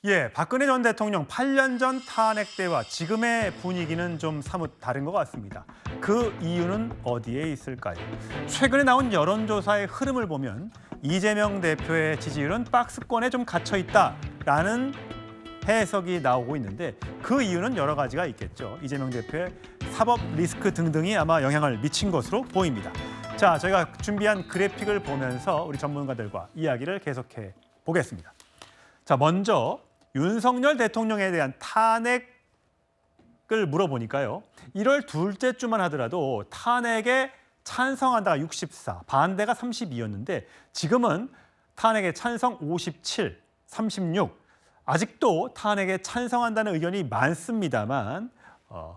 예, 박근혜 전 대통령 8년 전 탄핵 때와 지금의 분위기는 좀 사뭇 다른 것 같습니다. 그 이유는 어디에 있을까요? 최근에 나온 여론조사의 흐름을 보면 이재명 대표의 지지율은 박스권에 좀 갇혀 있다라는 해석이 나오고 있는데 그 이유는 여러 가지가 있겠죠. 이재명 대표의 사법 리스크 등등이 아마 영향을 미친 것으로 보입니다. 자, 저희가 준비한 그래픽을 보면서 우리 전문가들과 이야기를 계속해 보겠습니다. 자, 먼저 윤석열 대통령에 대한 탄핵을 물어보니까요. 1월 둘째 주만 하더라도 탄핵에 찬성한다가 64, 반대가 32였는데 지금은 탄핵에 찬성 57, 36. 아직도 탄핵에 찬성한다는 의견이 많습니다만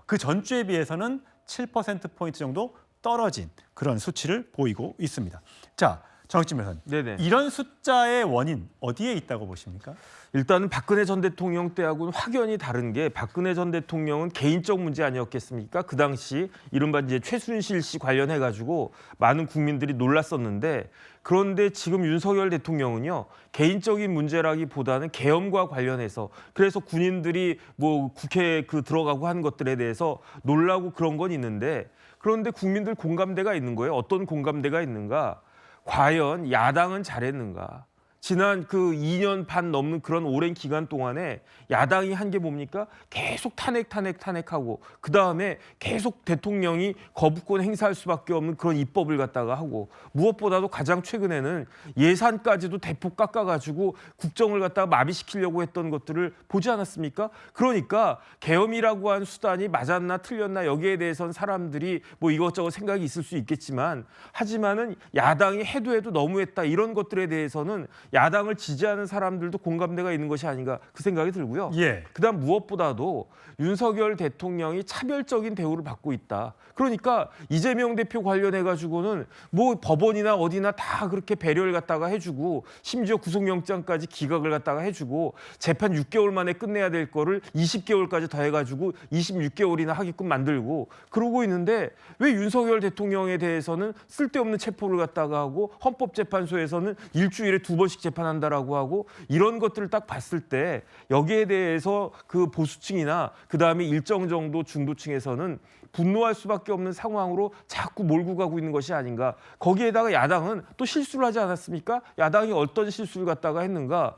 그 전주에 비해서는 7%포인트 정도 떨어진 그런 수치를 보이고 있습니다. 자, 정학진 변호사님, 네네. 이런 숫자의 원인 어디에 있다고 보십니까? 일단은 박근혜 전 대통령 때하고는 확연히 다른 게 박근혜 전 대통령은 개인적 문제 아니었겠습니까? 그 당시 이른바 이제 최순실 씨 관련해 가지고 많은 국민들이 놀랐었는데 그런데 지금 윤석열 대통령은요 개인적인 문제라기보다는 계엄과 관련해서 그래서 군인들이 뭐 국회에 들어가고 한 것들에 대해서 놀라고 그런 건 있는데 그런데 국민들 공감대가 있는 거예요. 어떤 공감대가 있는가? 과연 야당은 잘했는가? 지난 2년 반 넘는 그런 오랜 기간 동안에 야당이 한 게 뭡니까? 계속 탄핵하고 그다음에 계속 대통령이 거부권 행사할 수밖에 없는 그런 입법을 갖다가 하고 무엇보다도 가장 최근에는 예산까지도 대폭 깎아가지고 국정을 갖다가 마비시키려고 했던 것들을 보지 않았습니까? 그러니까 계엄이라고 한 수단이 맞았나 틀렸나 여기에 대해서는 사람들이 뭐 이것저것 생각이 있을 수 있겠지만 하지만은 야당이 해도 너무했다 이런 것들에 대해서는 야당을 지지하는 사람들도 공감대가 있는 것이 아닌가 그 생각이 들고요. 예. 그다음 무엇보다도 윤석열 대통령이 차별적인 대우를 받고 있다. 그러니까 이재명 대표 관련해 가지고는 뭐 법원이나 어디나 다 그렇게 배려를 갖다가 해주고 심지어 구속영장까지 기각을 갖다가 해주고 재판 6개월 만에 끝내야 될 거를 20개월까지 더해가지고 26개월이나 하게끔 만들고 그러고 있는데 왜 윤석열 대통령에 대해서는 쓸데없는 체포를 갖다가 하고 헌법재판소에서는 일주일에 2번씩 재판한다라고 하고 이런 것들을 딱 봤을 때 여기에 대해서 그 보수층이나 그다음에 일정 정도 중도층에서는 분노할 수밖에 없는 상황으로 자꾸 몰고 가고 있는 것이 아닌가. 거기에다가 야당은 또 실수를 하지 않았습니까? 야당이 어떤 실수를 갖다가 했는가.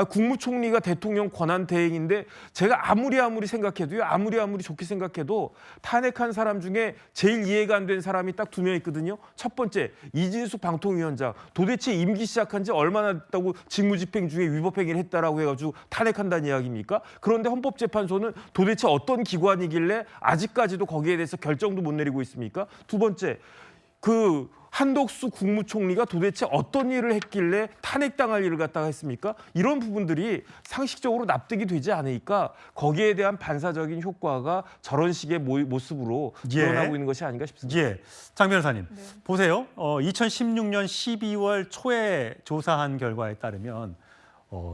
국무총리가 대통령 권한 대행인데 제가 아무리 생각해도요. 아무리 좋게 생각해도 탄핵한 사람 중에 제일 이해가 안 되는 사람이 딱 2명 있거든요. 첫 번째 이진숙 방통위원장. 도대체 임기 시작한 지 얼마나 됐다고 직무집행 중에 위법행위를 했다라고 해가지고 탄핵한다는 이야기입니까? 그런데 헌법재판소는 도대체 어떤 기관이길래 아직까지도 거기에 대해서 결정도 못 내리고 있습니까? 두 번째 한덕수 국무총리가 도대체 어떤 일을 했길래 탄핵당할 일을 갖다가 했습니까? 이런 부분들이 상식적으로 납득이 되지 않으니까 거기에 대한 반사적인 효과가 저런 식의 모습으로 드러나고 있는 것이 아닌가 싶습니다. 예, 장 변호사님 보세요. 2016년 12월 초에 조사한 결과에 따르면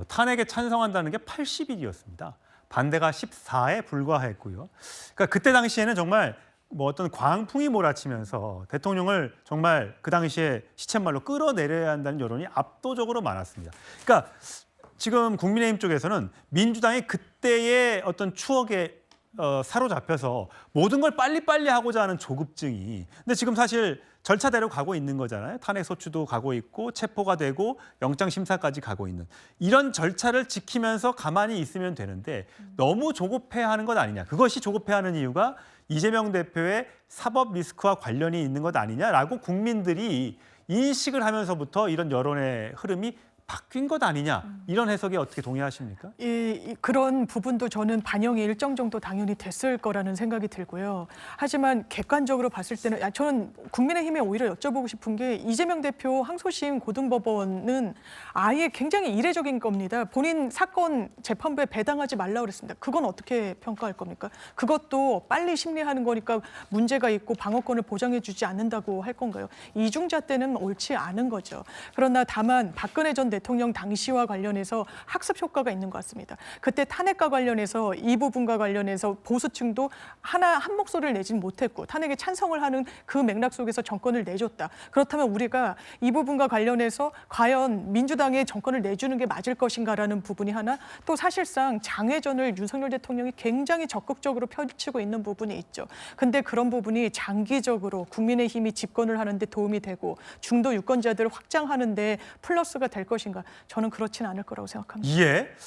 탄핵에 찬성한다는 게 80일이었습니다. 반대가 14에 불과했고요. 그러니까 그때 당시에는 정말 뭐 어떤 광풍이 몰아치면서 대통령을 정말 그 당시에 시쳇말로 끌어내려야 한다는 여론이 압도적으로 많았습니다. 그러니까 지금 국민의힘 쪽에서는 민주당이 그때의 어떤 추억에 사로잡혀서 모든 걸 빨리빨리 하고자 하는 조급증이 근데 지금 사실 절차대로 가고 있는 거잖아요. 탄핵 소추도 가고 있고 체포가 되고 영장 심사까지 가고 있는 이런 절차를 지키면서 가만히 있으면 되는데 너무 조급해하는 것 아니냐. 그것이 조급해하는 이유가 이재명 대표의 사법 리스크와 관련이 있는 것 아니냐라고 국민들이 인식을 하면서부터 이런 여론의 흐름이 바뀐 것 아니냐 이런 해석에 어떻게 동의하십니까? 그런 부분도 저는 반영이 일정 정도 당연히 됐을 거라는 생각이 들고요. 하지만 객관적으로 봤을 때는 저는 국민의힘에 오히려 여쭤보고 싶은 게 이재명 대표 항소심 고등법원은 아예 굉장히 이례적인 겁니다. 본인 사건 재판부에 배당하지 말라고 그랬습니다. 그건 어떻게 평가할 겁니까? 그것도 빨리 심리하는 거니까 문제가 있고 방어권을 보장해 주지 않는다고 할 건가요? 이중잣대는 옳지 않은 거죠. 그러나 다만 박근혜 전 대통령 당시와 관련해서 학습 효과가 있는 것 같습니다. 그때 탄핵과 관련해서 이 부분과 관련해서 보수층도 한 목소리를 내진 못했고 탄핵에 찬성을 하는 그 맥락 속에서 정권을 내줬다. 그렇다면 우리가 이 부분과 관련해서 과연 민주당의 정권을 내주는 게 맞을 것인가라는 부분이 하나, 또 사실상 장외전을 윤석열 대통령이 굉장히 적극적으로 펼치고 있는 부분이 있죠. 근데 그런 부분이 장기적으로 국민의힘이 집권을 하는데 도움이 되고 중도 유권자들을 확장하는데 플러스가 될 것인가? 저는 그렇진 않을 거라고 생각합니다. 예.